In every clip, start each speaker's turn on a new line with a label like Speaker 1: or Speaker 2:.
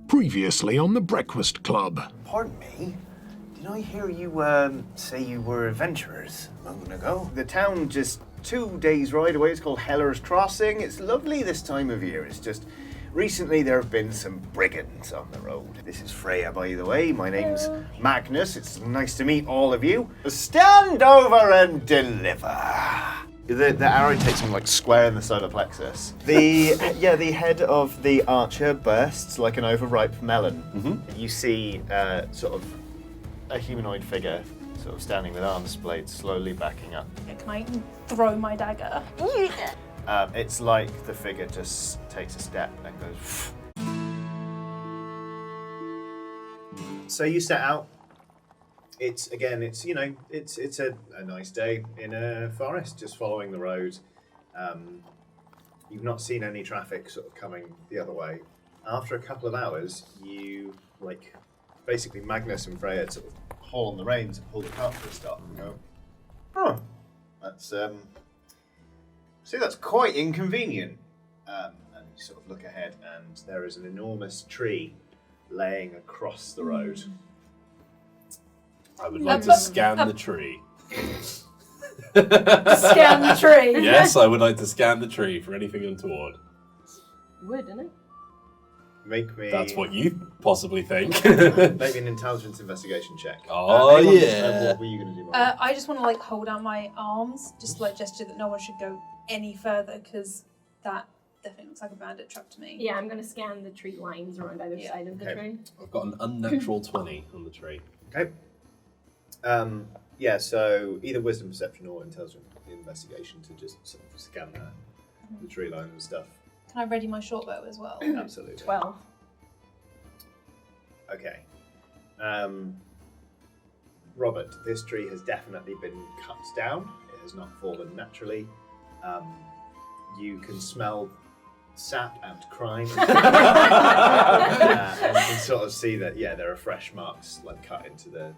Speaker 1: Previously on the Breakfast Club.
Speaker 2: Pardon me? Did I hear you say you were adventurers a moment ago? The town just 2 days' ride away is called Heller's Crossing. It's lovely this time of year. It's just recently there have been some brigands on the road. This is Freya, by the way. My name's Magnus. It's nice to meet all of you. Stand over and deliver. The arrow takes him like square in the solar plexus. The head of the archer bursts like an overripe melon. Mm-hmm. You see sort of a humanoid figure sort of standing with arms splayed, slowly backing up.
Speaker 3: Can I throw my dagger?
Speaker 2: It's like the figure just takes a step and goes. So you set out. It's a nice day in a forest, just following the road. You've not seen any traffic sort of coming the other way. After a couple of hours, you basically Magnus and Freya sort of haul on the reins and pull the cart to a stop and go, oh, that's quite inconvenient. And you sort of look ahead and there is an enormous tree laying across the road.
Speaker 4: I would like to scan the tree.
Speaker 3: Scan the tree?
Speaker 4: Yes, I would like to scan the tree for anything untoward.
Speaker 5: You would, didn't it?
Speaker 2: Make me...
Speaker 4: That's what you possibly think.
Speaker 2: Maybe an intelligence investigation check.
Speaker 4: Oh, yeah.
Speaker 2: What were you going to do, Mark?
Speaker 3: I just want to hold out my arms, just gesture that no one should go any further, because that definitely looks like a bandit trap to me.
Speaker 5: Yeah, I'm going to scan the tree lines around either side of the tree.
Speaker 4: I've got an unnatural 20 on the tree.
Speaker 2: Okay. So either wisdom perception or intelligence investigation to just sort of scan the tree line and stuff.
Speaker 3: Can I ready my short bow as well?
Speaker 2: Absolutely.
Speaker 5: 12.
Speaker 2: Okay. Robert, this tree has definitely been cut down. It has not fallen naturally. You can smell sap and crime. And you can sort of see that, there are fresh marks cut into the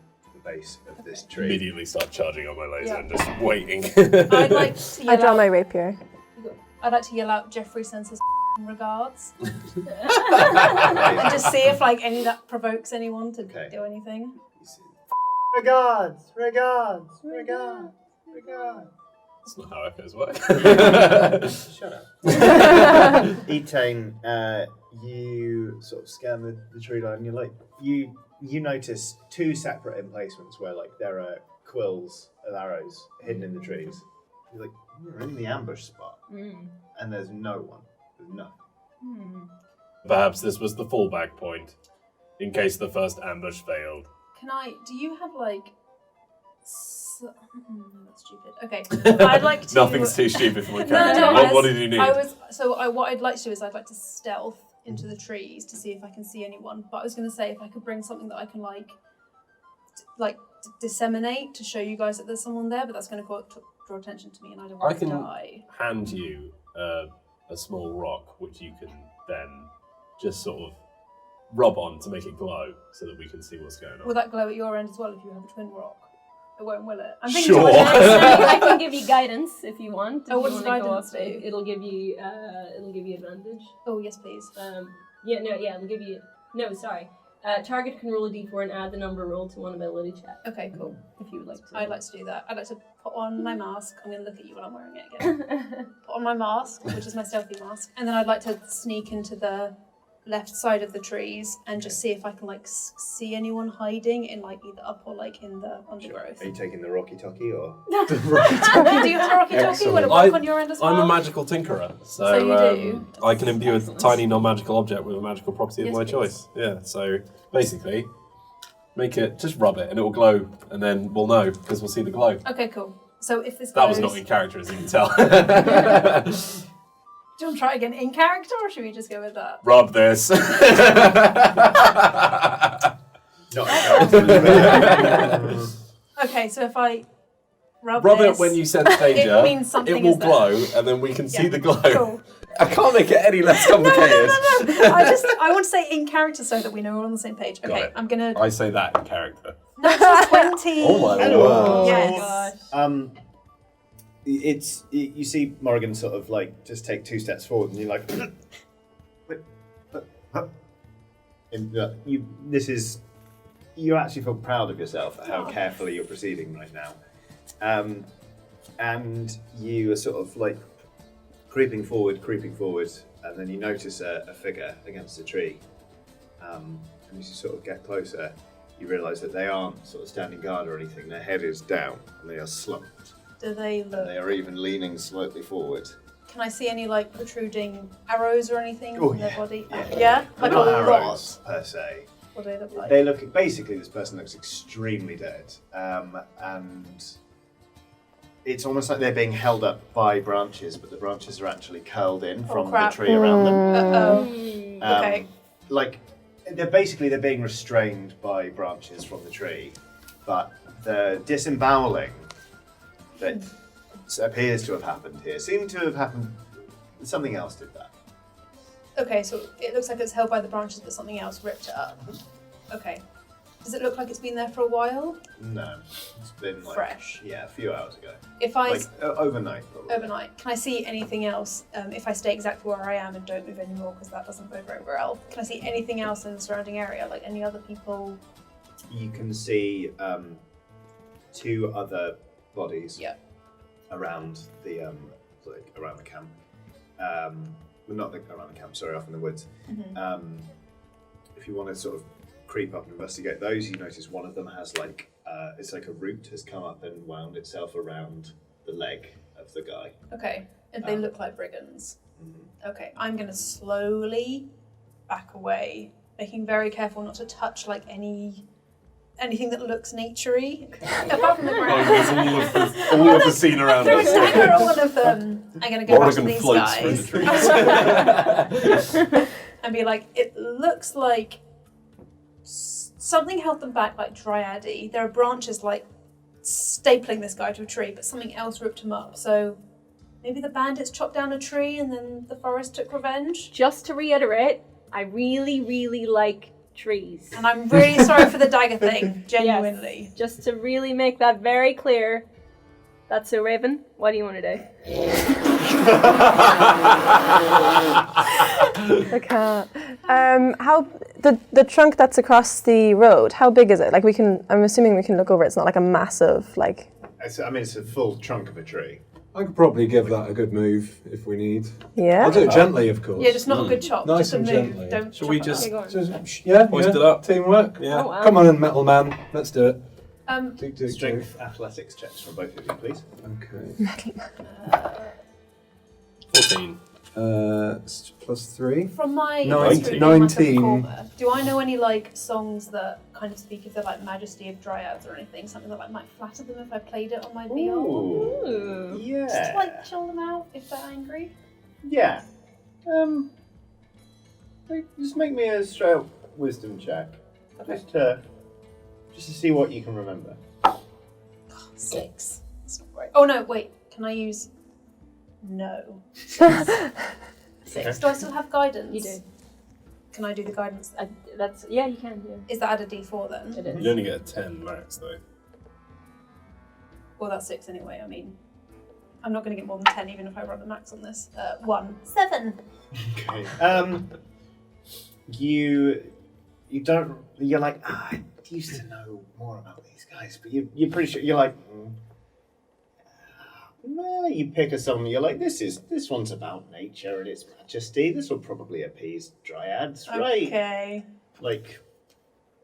Speaker 2: base of this tree.
Speaker 4: Immediately start charging on my laser and just waiting.
Speaker 3: I'd like to yell
Speaker 6: I draw
Speaker 3: out,
Speaker 6: my rapier.
Speaker 3: I'd like to yell out Jeffrey sends his regards. And just see if any of that provokes anyone to do anything.
Speaker 2: Regards.
Speaker 4: That's not how echoes work.
Speaker 2: Shut up. Etane, you sort of scan the tree line and you notice two separate emplacements where there are quills of arrows hidden in the trees. You're like, we're in the ambush spot. And there's no one. There's nothing.
Speaker 4: Perhaps this was the fallback point, in case the first ambush failed.
Speaker 3: Do you have that's stupid. Okay, I'd like to...
Speaker 4: Nothing's too stupid for my character.
Speaker 3: No,
Speaker 4: what did you need?
Speaker 3: What I'd like to do is I'd like to stealth into the trees to see if I can see anyone. But I was going to say if I could bring something that I can disseminate to show you guys that there's someone there, but that's going to draw attention to me, and I don't want to die.
Speaker 4: I can hand you a small rock, which you can then just sort of rub on to make it glow, so that we can see what's going on.
Speaker 3: Will that glow at your end as well if you have a twin rock? It won't, will it? I'm
Speaker 4: thinking
Speaker 3: sure.
Speaker 5: I can give you guidance if you want.
Speaker 3: What does guidance do?
Speaker 5: It'll give you advantage.
Speaker 3: Oh yes, please.
Speaker 5: It'll give you. No, sorry. Target can roll a d4 and add the number rolled to one ability check.
Speaker 3: Okay, cool.
Speaker 5: If you would like to.
Speaker 3: I'd like to do that. I'd like to put on my mask. I'm going to look at you while I'm wearing it again. Put on my mask, which is my stealthy mask, and then I'd like to sneak into the left side of the trees and just see if I can see anyone hiding in either up or in the undergrowth.
Speaker 2: Are you taking the Rocky Talkie or?
Speaker 3: Do you have a Rocky Talkie? Will it work on your end as well?
Speaker 4: I'm a magical tinkerer, so
Speaker 3: you do?
Speaker 4: I can imbue a tiny non-magical object with a magical property of my choice. Yeah, so basically, just rub it and it will glow, and then we'll know because we'll see the glow.
Speaker 3: Okay, cool. So if this
Speaker 4: That
Speaker 3: glows...
Speaker 4: was not in character, as you can tell.
Speaker 3: Do you want to try again in character, or should we just go with that?
Speaker 4: Rub this.
Speaker 2: Not in character.
Speaker 3: Okay, so if I rub
Speaker 4: it
Speaker 3: this,
Speaker 4: when you sense danger.
Speaker 3: it means something
Speaker 4: It will
Speaker 3: is there.
Speaker 4: glow, and then we can see the glow.
Speaker 3: Cool.
Speaker 4: I can't make it any less complicated.
Speaker 3: No. I want to say in character so that we know we're on the same page.
Speaker 4: Got
Speaker 3: Okay,
Speaker 4: it.
Speaker 3: I'm gonna.
Speaker 4: I say that in character.
Speaker 3: Natural 20.
Speaker 4: Oh my
Speaker 2: Hello.
Speaker 4: word.
Speaker 3: Yes.
Speaker 2: You see Morrigan sort of just take 2 steps forward, and you're like, You actually feel proud of yourself at how carefully you're proceeding right now. And you are sort of like creeping forward, and then you notice a figure against a tree. And as you sort of get closer, you realise that they aren't sort of standing guard or anything. Their head is down, and they are slumped.
Speaker 3: Do they look?
Speaker 2: And they are even leaning slightly forward.
Speaker 3: Can I see any like protruding arrows or anything
Speaker 2: Oh,
Speaker 3: from their
Speaker 2: yeah.
Speaker 3: body?
Speaker 2: Yeah.
Speaker 3: Like
Speaker 2: Not
Speaker 3: a
Speaker 2: arrows,
Speaker 3: lot.
Speaker 2: per se.
Speaker 3: What do they look like?
Speaker 2: They look basically. This person looks extremely dead, and it's almost like they're being held up by branches, but the branches are actually curled in from the tree around them.
Speaker 3: Uh-oh. Okay.
Speaker 2: Like they're being restrained by branches from the tree, but the disemboweling that appears to have happened here seemed to have happened. Something else did that.
Speaker 3: Okay, so it looks like it's held by the branches, but something else ripped it up. Okay. Does it look like it's been there for a while?
Speaker 2: No, it's been like
Speaker 3: Fresh.
Speaker 2: Yeah, a few hours ago.
Speaker 3: If I
Speaker 2: Like overnight, probably.
Speaker 3: overnight, can I see anything else? If I stay exactly where I am and don't move anymore, because that doesn't go very well. Can I see anything else in the surrounding area, like any other people?
Speaker 2: You can see 2 other bodies.
Speaker 3: Yeah.
Speaker 2: Around the around the camp. Well, not around the camp. Sorry, off in the woods.
Speaker 3: Mm-hmm.
Speaker 2: If you want to sort of creep up and investigate those, you notice one of them has like it's like a root has come up and wound itself around the leg of the guy.
Speaker 3: Okay, and they look like brigands.
Speaker 2: Mhm.
Speaker 3: Okay, I'm going to slowly back away, making very careful not to touch like anything that looks naturey, apart from the ground.
Speaker 4: all of the scene around
Speaker 3: Throw a
Speaker 4: us.
Speaker 3: dagger at one of them. I'm going to go back to
Speaker 4: Morrigan
Speaker 3: these
Speaker 4: floats through the
Speaker 3: guys and be like, it looks like something held them back, like dryad-y. There are branches like stapling this guy to a tree, but something else ripped him up. So maybe the bandits chopped down a tree and then the forest took revenge.
Speaker 5: Just to reiterate, I really, really like trees.
Speaker 3: And I'm really sorry for the dagger thing, genuinely.
Speaker 5: Yes. Just to really make that very clear. That's so, Raven. What do you want to do?
Speaker 6: I can't. How the trunk that's across the road? How big is it? Like I'm assuming we can look over it. It's not like a massive like.
Speaker 2: It's a full trunk of a tree.
Speaker 7: I could probably give that a good move if we need.
Speaker 6: Yeah.
Speaker 7: I'll do it gently, of course.
Speaker 3: Yeah, just not a good chop.
Speaker 7: Nice
Speaker 3: just a
Speaker 7: and
Speaker 3: move.
Speaker 7: gently.
Speaker 3: Don't
Speaker 4: Shall
Speaker 3: chop
Speaker 4: we
Speaker 3: it
Speaker 4: just-
Speaker 3: up.
Speaker 7: Yeah,
Speaker 4: Hoist
Speaker 7: yeah.
Speaker 4: it up.
Speaker 7: Teamwork.
Speaker 4: Yeah.
Speaker 5: Oh, wow.
Speaker 7: Come on, metal man. Let's do it. Do.
Speaker 2: Strength athletics checks from both of you, please.
Speaker 7: Okay.
Speaker 4: 14.
Speaker 7: +3.
Speaker 3: From my
Speaker 7: Nine-
Speaker 3: history of being myself a
Speaker 7: 19.
Speaker 3: performer, do I know any like songs that kind of speak of the like majesty of dryads or anything? Something that like might flatter them if I played it on my viol?
Speaker 2: Ooh. Yeah.
Speaker 3: Just to like chill them out if they're angry.
Speaker 2: Yeah. Just make me a straight up wisdom check.
Speaker 3: Okay.
Speaker 2: Just to see what you can remember.
Speaker 3: 6. That's not great. Oh no, wait. Can I use? No. 6. Do I still have guidance?
Speaker 5: You do.
Speaker 3: Can I do the guidance?
Speaker 5: Yeah, you can. Yeah.
Speaker 3: Is that at a D4 then?
Speaker 5: It is.
Speaker 4: You only get a 10 max though.
Speaker 3: Well, that's 6 anyway. I mean, I'm not going to get more than 10 even if I run the max on this. 1. 7.
Speaker 2: Okay. You don't. You're like, I used to know more about these guys, but you're pretty sure. You're like, no. You pick a song. You're like, this one's about nature and its majesty. This will probably appease dryads, right?
Speaker 3: Okay.
Speaker 2: Like,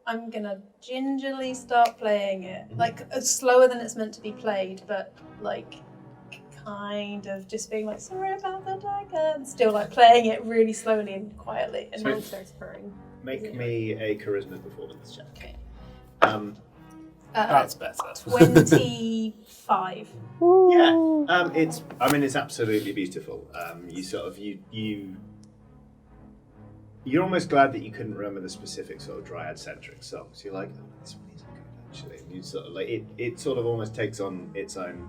Speaker 3: I'm gonna gingerly start playing it. Like, slower than it's meant to be played, but like, kind of just being like, sorry about the dagger, and still like playing it really slowly and quietly. And
Speaker 5: Mine starts purring.
Speaker 2: make me a charisma performance check.
Speaker 3: Okay.
Speaker 4: That's better.
Speaker 3: 25.
Speaker 2: Yeah. It's absolutely beautiful. You're almost glad that you couldn't remember the specific sort of dryad-centric songs. You're like, oh, this one isn't good actually. And you sort of like it sort of almost takes on its own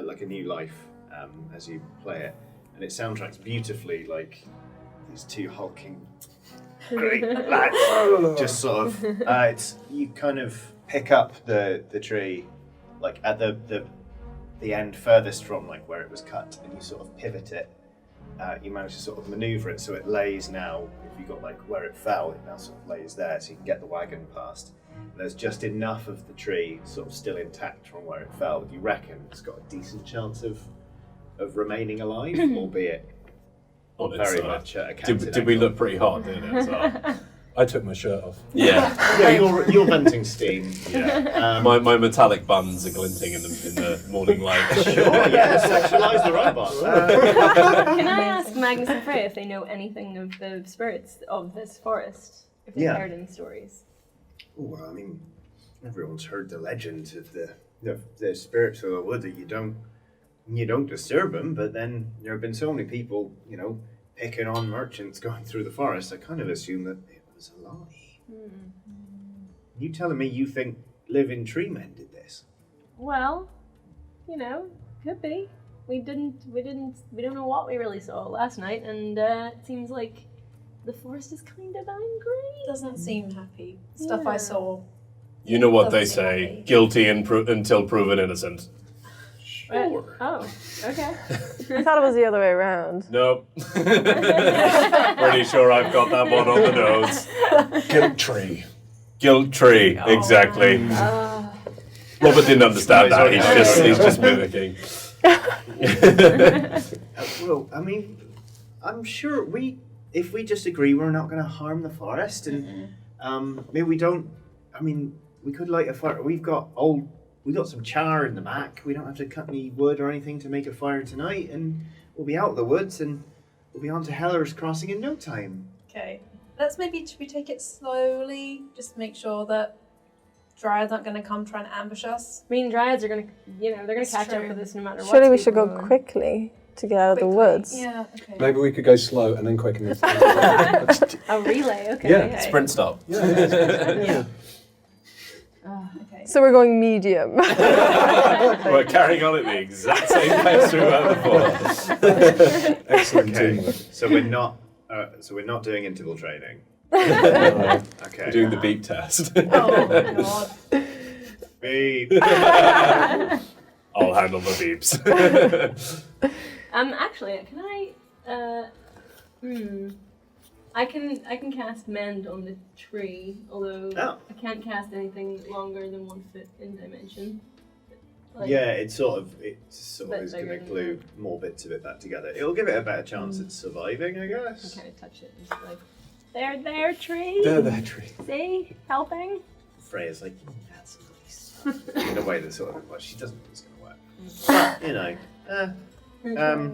Speaker 2: like a new life as you play it, and it soundtracks beautifully like these 2 hulking great lads. Just sort of it's you kind of pick up the tree like at the end furthest from like where it was cut, and you sort of pivot it. You manage to sort of maneuver it so it lays now if you got like where it fell, it now sort of lays there, so you can get the wagon past. And there's just enough of the tree sort of still intact from where it fell. Do you reckon it's got a decent chance of remaining alive, albeit
Speaker 4: On its
Speaker 2: very
Speaker 4: side.
Speaker 2: much at a counted
Speaker 4: Did we
Speaker 2: angle?
Speaker 4: look pretty hot doing it as well?
Speaker 7: I took my shirt off.
Speaker 4: Yeah.
Speaker 2: Yeah, you're venting steam. Yeah.
Speaker 4: My metallic buns are glinting in the morning light.
Speaker 2: Sure, yeah, sexualise the robot.
Speaker 5: Can I ask Magnus and Freya if they know anything of the spirits of this forest? If they've
Speaker 2: Yeah.
Speaker 5: heard any stories?
Speaker 2: Oh, well, I mean, everyone's heard the legend of the spirits of the wood that you don't disturb them. But then there have been so many people, picking on merchants going through the forest. I kind of assume that it was a lie. You telling me you think living tree men did this?
Speaker 5: Well, could be. We don't know what we really saw last night, and it seems like the forest is kind of angry.
Speaker 3: Doesn't seem happy. Stuff
Speaker 5: Yeah.
Speaker 3: I saw.
Speaker 4: You know what they
Speaker 3: Doesn't seem
Speaker 4: say:
Speaker 3: happy.
Speaker 4: guilty until proven innocent.
Speaker 2: Sure.
Speaker 5: Oh, okay.
Speaker 6: I thought it was the other way around.
Speaker 4: Nope. Pretty sure I've got that one on the nose.
Speaker 1: Guilt tree.
Speaker 4: Guilt tree, exactly. Robert didn't understand that. He's just mimicking.
Speaker 2: Well, I mean, I'm sure if we just agree we're not going to harm the forest, and maybe we don't. I mean, we could light a fire. We got some char in the back. We don't have to cut any wood or anything to make a fire tonight, and we'll be out of the woods and we'll be on to Heller's Crossing in no time.
Speaker 3: Okay. Should we take it slowly? Just make sure that Dryads aren't going to come try and ambush us.
Speaker 5: I mean, dryads are gonna, they're gonna
Speaker 3: That's
Speaker 5: catch up
Speaker 3: true.
Speaker 5: with us no matter what.
Speaker 6: Surely we should go
Speaker 5: people.
Speaker 6: quickly to get out of the
Speaker 3: Quickly.
Speaker 6: woods.
Speaker 3: Yeah, okay.
Speaker 7: Maybe we could go slow and then quicken.
Speaker 5: A relay, okay.
Speaker 7: Yeah.
Speaker 5: Okay.
Speaker 4: Sprint stop.
Speaker 7: Yeah.
Speaker 3: Okay.
Speaker 6: So we're going medium.
Speaker 4: We're carrying on at the exact same pace we were before.
Speaker 7: Excellent
Speaker 2: Okay,
Speaker 7: teamwork.
Speaker 2: so we're not doing interval training.
Speaker 7: Uh,
Speaker 2: Okay.
Speaker 4: We're doing the beep test.
Speaker 3: Oh my god.
Speaker 2: Beep.
Speaker 4: I'll handle the beeps.
Speaker 5: Actually, can I? I can cast mend on the tree, although
Speaker 2: Oh.
Speaker 5: I can't cast anything longer than 1 foot in dimension. Like,
Speaker 2: Yeah, it sort of
Speaker 5: Bit
Speaker 2: is going to
Speaker 5: bigger than
Speaker 2: glue more bits of it back together. It'll give it a better chance at surviving, I
Speaker 5: I
Speaker 2: guess.
Speaker 5: can kind of touch it and just like, there, tree.
Speaker 7: they're their tree.
Speaker 5: See, helping.
Speaker 2: Freya's like, that's nice. In a way that sort of, well, she doesn't think it's going to work. But,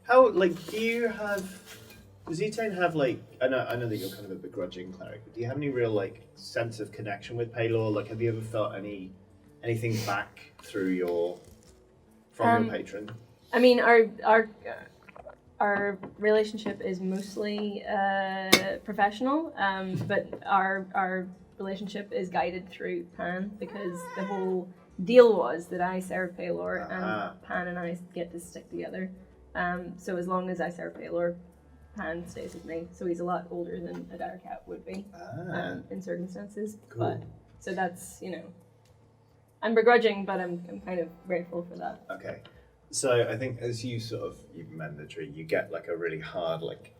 Speaker 2: how, like, does Etane have, like, I know that you're kind of a begrudging cleric, but do you have any real, like, sense of connection with Paylor? Like, have you ever felt anything back from your patron?
Speaker 5: I mean, our relationship is mostly professional, but our relationship is guided through Pan, because the whole deal was that I serve Paylor and Pan and I get to stick together. So as long as I serve Paylor, Pan stays with me. So he's a lot older than a Dark Cat would be in circumstances.
Speaker 2: Cool.
Speaker 5: But so that's, I'm begrudging, but I'm kind of grateful for that.
Speaker 2: Okay. So I think as you mend the tree, you get like a really hard like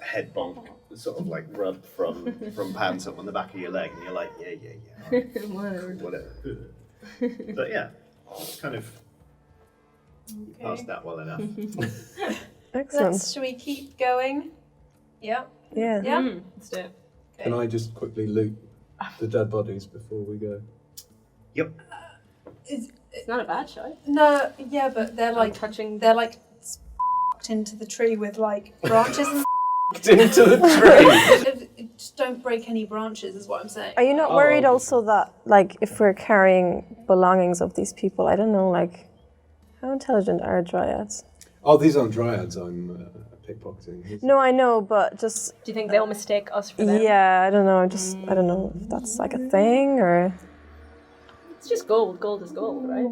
Speaker 2: head bonk, sort of like rub from Pants up on the back of your leg, and you're like, yeah,
Speaker 5: Whatever.
Speaker 2: whatever. But yeah, it's kind of you passed that well enough.
Speaker 6: Excellent.
Speaker 3: Should we keep going? Yeah.
Speaker 6: Yeah.
Speaker 3: Yeah.
Speaker 5: Let's do it.
Speaker 7: Can I just quickly loot the dead bodies before we go?
Speaker 2: Yep.
Speaker 5: It's not a bad shot.
Speaker 3: No, yeah, but they're like
Speaker 5: touching.
Speaker 3: they're like into the tree with like branches and
Speaker 4: Into the tree.
Speaker 3: just don't break any branches is what I'm saying.
Speaker 6: Are you not worried also that, like, if we're carrying belongings of these people, I don't know, like, how intelligent are dryads?
Speaker 7: Oh, these aren't dryads. I'm pickpocketing.
Speaker 6: No, I know, but just
Speaker 5: Do you think they'll mistake us for them?
Speaker 6: yeah, I don't know. I don't know if that's like a thing or.
Speaker 5: It's just gold. Gold is gold, right?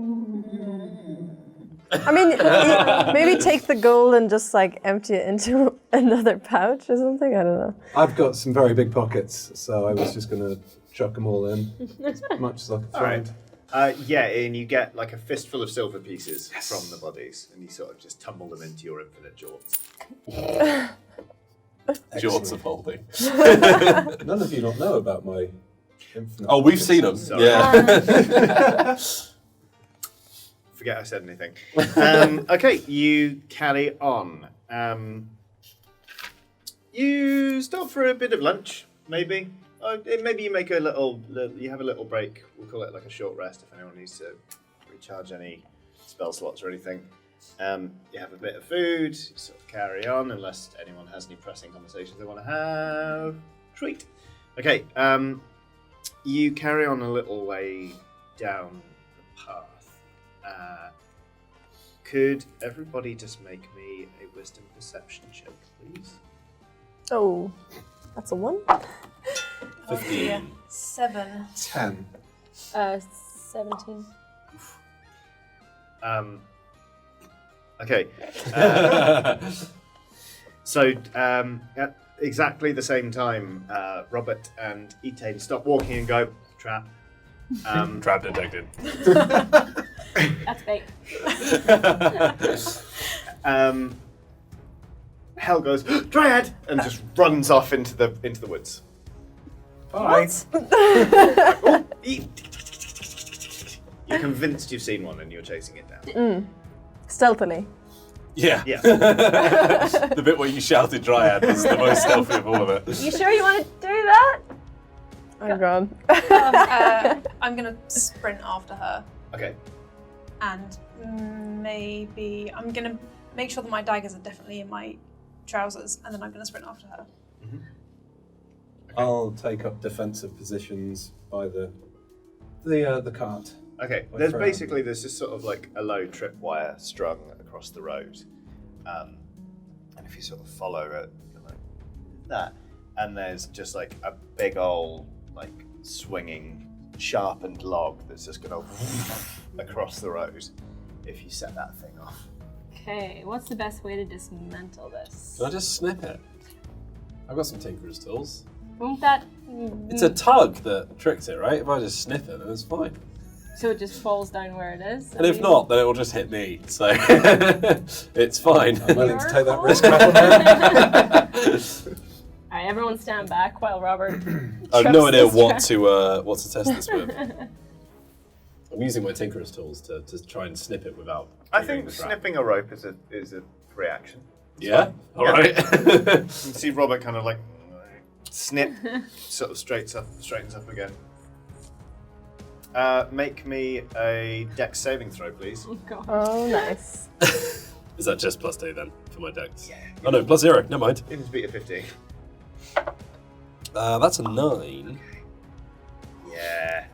Speaker 6: I mean, maybe take the gold and just like empty it into another pouch or something. I don't know.
Speaker 7: I've got some very big pockets, so I was just going to chuck them all in as much as I could
Speaker 2: All
Speaker 7: find.
Speaker 2: right. Yeah, and you get like a fistful of silver pieces from the bodies, and you sort of just tumble them into your infinite jorts.
Speaker 4: Jaws of holding.
Speaker 7: None of you don't know about my infinite.
Speaker 4: Oh, we've seen them.
Speaker 2: Sorry.
Speaker 4: Yeah.
Speaker 2: Forget I said anything. Okay, you carry on. You stop for a bit of lunch, maybe. Maybe you make you have a little break. We'll call it like a short rest if anyone needs to recharge any spell slots or anything. You have a bit of food, you sort of carry on unless anyone has any pressing conversations they want to have. Sweet. Okay, you carry on a little way down the path. Could everybody just make me a wisdom perception check, please?
Speaker 6: Oh, that's a 1.
Speaker 4: 15.
Speaker 3: 7.
Speaker 7: 10.
Speaker 5: 17.
Speaker 2: Okay. So, at exactly the same time, Robert and Etane stop walking and go, trap.
Speaker 4: Trap detected.
Speaker 5: That's bait.
Speaker 2: Hell goes, Dryad! And just runs off into the woods.
Speaker 7: Bye.
Speaker 2: You're convinced you've seen one and you're chasing it down.
Speaker 6: Stealthily.
Speaker 4: Yeah.
Speaker 2: Yeah.
Speaker 4: The bit where you shouted Dryad was the most stealthy of all of it.
Speaker 5: You sure you want to do that?
Speaker 6: Oh god.
Speaker 3: I'm gonna sprint after her,
Speaker 2: Okay.
Speaker 3: and maybe I'm gonna make sure that my daggers are definitely in my trousers, and then I'm gonna sprint after her.
Speaker 7: I'll take up defensive positions by the cart.
Speaker 2: Okay,
Speaker 7: Like
Speaker 2: there's
Speaker 7: for-
Speaker 2: there's just sort of like a low tripwire strung across the road, and if you sort of follow it, you're like that, and there's just like a big old like swinging sharpened log that's just gonna across the road if you set that thing off.
Speaker 5: Okay, what's the best way to dismantle this?
Speaker 4: Can I just snip it? I've got some tinkerer's tools.
Speaker 5: Won't that...
Speaker 4: It's a tug that tricks it, right? If I just snip it, then it's fine.
Speaker 5: So it just falls down where it is?
Speaker 4: And if not, then it will just hit me. So it's fine.
Speaker 7: I'm willing to take that
Speaker 5: Your
Speaker 7: risk.
Speaker 5: Alright, everyone stand back while Robert
Speaker 4: I have no
Speaker 5: trusts
Speaker 4: idea
Speaker 5: this
Speaker 4: what
Speaker 5: trap.
Speaker 4: to test this with. I'm using my tinkerer's tools to try and snip it without.
Speaker 2: I
Speaker 4: triggering
Speaker 2: think
Speaker 4: the trap.
Speaker 2: snipping a rope is a reaction.
Speaker 4: Yeah. All right.
Speaker 2: You see Robert kind of like snip, sort of straightens up again. Make me a dex saving throw, please.
Speaker 5: Oh god.
Speaker 6: Oh, nice.
Speaker 4: Is that just +2 then for my dex? Yeah. Oh no, +0. Never mind.
Speaker 2: You can beat a 15.
Speaker 4: That's a 9.
Speaker 2: Yeah.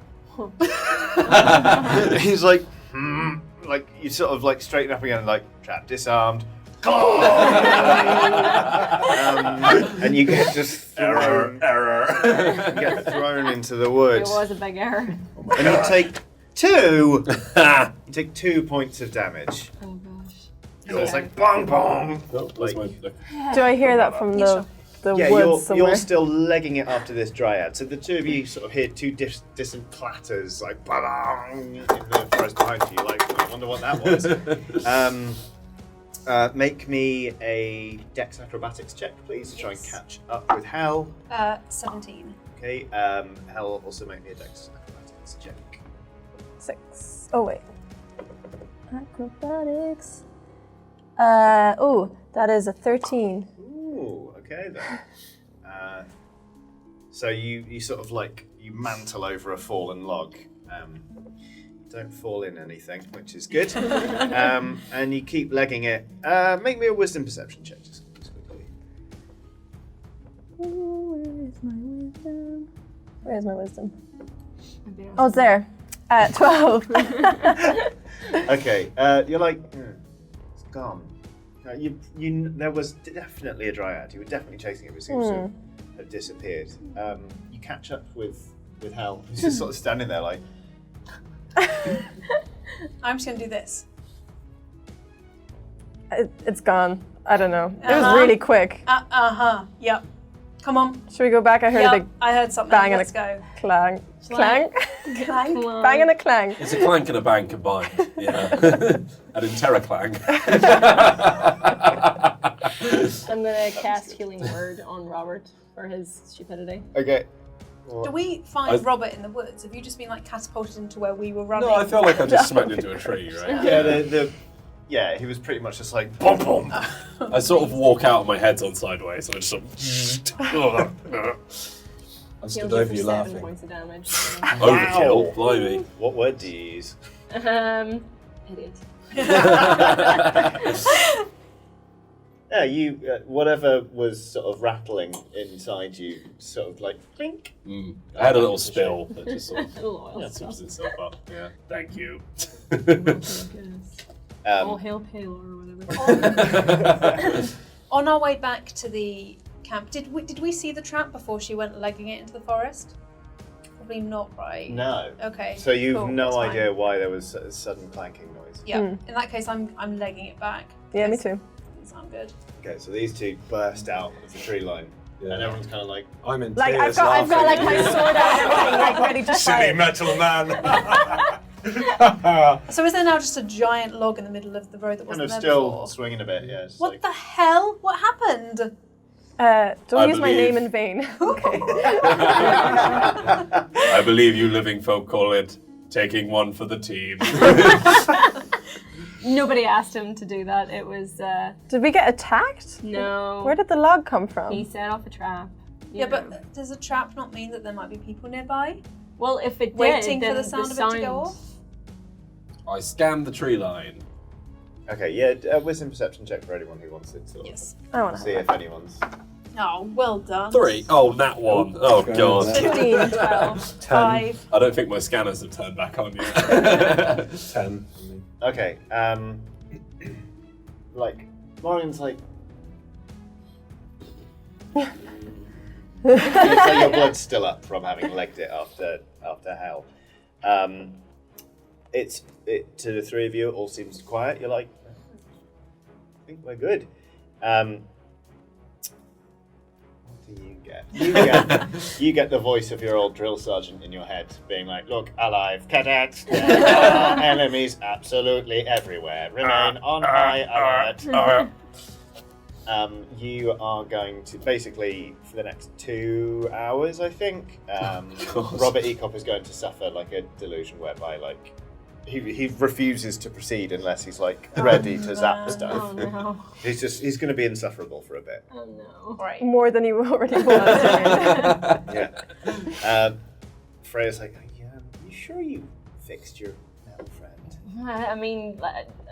Speaker 2: He's like, like you sort of like straighten up again, like trap disarmed. And you get just thrown,
Speaker 4: Error.
Speaker 2: you get thrown into the
Speaker 5: It
Speaker 2: woods,
Speaker 5: was a big error.
Speaker 2: and you take 2. You take 2 points of damage.
Speaker 5: Oh gosh.
Speaker 2: So it's like bong bong.
Speaker 4: Oh, that's
Speaker 2: Like-
Speaker 4: my.
Speaker 6: Do I hear that from the
Speaker 2: Yeah,
Speaker 6: woods somewhere?
Speaker 2: you're still legging it after this dryad. So the two of you sort of hear 2 distant clatters, like ba-dong, in the forest behind you. You're like, I wonder what that was. Make me a Dex Acrobatics check, please, to try and catch up with Hal.
Speaker 3: 17.
Speaker 2: Okay. Hal, also make me a Dex Acrobatics check.
Speaker 6: 6. Oh wait. Acrobatics. That is a 13.
Speaker 2: Ooh, okay then. So you sort of like you mantle over a fallen log. Don't fall in anything, which is good. And you keep legging it. Make me a wisdom perception check, just quickly.
Speaker 6: Where's my wisdom? Oh, it's there. 12.
Speaker 2: Okay, you're like, it's gone. There was definitely a dryad. You were definitely chasing it, but it seems to have disappeared. You catch up with Hal, who's just sort of standing there like.
Speaker 3: I'm just gonna do this.
Speaker 6: It's gone. I don't know. It was
Speaker 3: Uh-huh.
Speaker 6: really quick.
Speaker 3: Yep. Come on.
Speaker 6: Should we go back? I heard a
Speaker 3: Yep,
Speaker 6: big
Speaker 3: I heard something.
Speaker 6: bang and
Speaker 3: Let's go.
Speaker 6: clang. Clang?
Speaker 3: Clang.
Speaker 6: Bang and a clang.
Speaker 4: It's a clank and a bang combined. Yeah. And in terra clang.
Speaker 5: I'm gonna cast Healing Word on Robert for his stupidity.
Speaker 2: Okay.
Speaker 3: Do we find Robert in the woods? Have you just been like catapulted into where we were running?
Speaker 4: No, I feel like I just smacked into a tree, right?
Speaker 2: Yeah, yeah, he was pretty much just like boom boom.
Speaker 4: I sort of walk out and my head's on sideways, so I just sort of...
Speaker 7: I
Speaker 5: Healed
Speaker 7: stood
Speaker 5: you
Speaker 7: over
Speaker 5: for
Speaker 7: you
Speaker 5: 7
Speaker 7: laughing.
Speaker 5: points of damage.
Speaker 4: Overkill, blimey.
Speaker 2: What word do you use?
Speaker 5: Idiot.
Speaker 2: Yeah, you whatever was sort of rattling inside you, sort of like clink.
Speaker 4: I had a little spill that just sort of
Speaker 5: Little oil.
Speaker 4: sweeps itself up. Yeah, thank you.
Speaker 5: All hail Palor or whatever.
Speaker 3: On our way back to the camp, did we see the trap before she went legging it into the forest? Probably not, right?
Speaker 2: No.
Speaker 3: Okay.
Speaker 2: So you've
Speaker 3: cool,
Speaker 2: no
Speaker 3: that's fine.
Speaker 2: idea why there was a sudden clanking noise.
Speaker 3: Yeah. In that case, I'm legging it back.
Speaker 6: Yeah, me too.
Speaker 3: Doesn't sound good.
Speaker 2: Okay, so these two burst out of the tree line,
Speaker 7: Yeah.
Speaker 2: and everyone's kind of like,
Speaker 7: I'm in
Speaker 6: Like
Speaker 7: tears
Speaker 6: I've got like
Speaker 7: laughing.
Speaker 6: my sword out and everything, like ready to
Speaker 1: Silly
Speaker 6: fight.
Speaker 1: metal man.
Speaker 3: So is there now just a giant log in the middle of the road that
Speaker 2: kind
Speaker 3: wasn't
Speaker 2: of
Speaker 3: there
Speaker 2: still
Speaker 3: before?
Speaker 2: swinging a bit. Yeah. It's
Speaker 3: What
Speaker 2: like,
Speaker 3: the hell? What happened?
Speaker 6: Don't
Speaker 4: I
Speaker 6: use my
Speaker 4: believe-
Speaker 6: name in vain. Okay.
Speaker 4: I believe you living folk call it taking one for the team.
Speaker 5: Nobody asked him to do that. It was,
Speaker 6: Did we get attacked?
Speaker 5: no.
Speaker 6: Where did the log come from?
Speaker 5: He set off a trap.
Speaker 3: Yeah,
Speaker 5: know.
Speaker 3: but does a trap not mean that there might be people nearby?
Speaker 5: Well, if it did,
Speaker 3: Waiting for
Speaker 5: then
Speaker 3: the sound of it to go off?
Speaker 4: I scanned the tree line.
Speaker 2: okay, yeah, wisdom perception check for anyone who wants it to
Speaker 3: Yes.
Speaker 6: I want to
Speaker 2: see
Speaker 6: have
Speaker 2: if anyone's.
Speaker 3: Oh, well done.
Speaker 4: 3. Oh, nat 1. Oh,
Speaker 7: Okay.
Speaker 4: God.
Speaker 6: 15.
Speaker 3: 12,
Speaker 7: 10.
Speaker 3: 5.
Speaker 4: I don't think my scanners have turned back on yet.
Speaker 7: 10.
Speaker 2: Okay, like Morgan's like. It's like your blood's still up from having legged it after hell. It to the three of you, it all seems quiet. You're like, I think we're good. What do you get? You get the voice of your old drill sergeant in your head, being like, "Look, alive, cadets. There are enemies absolutely everywhere. Remain on high alert." You are going to basically for the next 2 hours, I think. Robert Ecop is going to suffer like a delusion whereby like he refuses to proceed unless he's like ready to zap stuff.
Speaker 5: Oh no.
Speaker 2: He's going to be insufferable for a bit.
Speaker 5: Oh no.
Speaker 3: Right.
Speaker 6: more than you already was.
Speaker 2: Yeah. Freya's like, you sure you fixed your metal friend?
Speaker 5: I mean,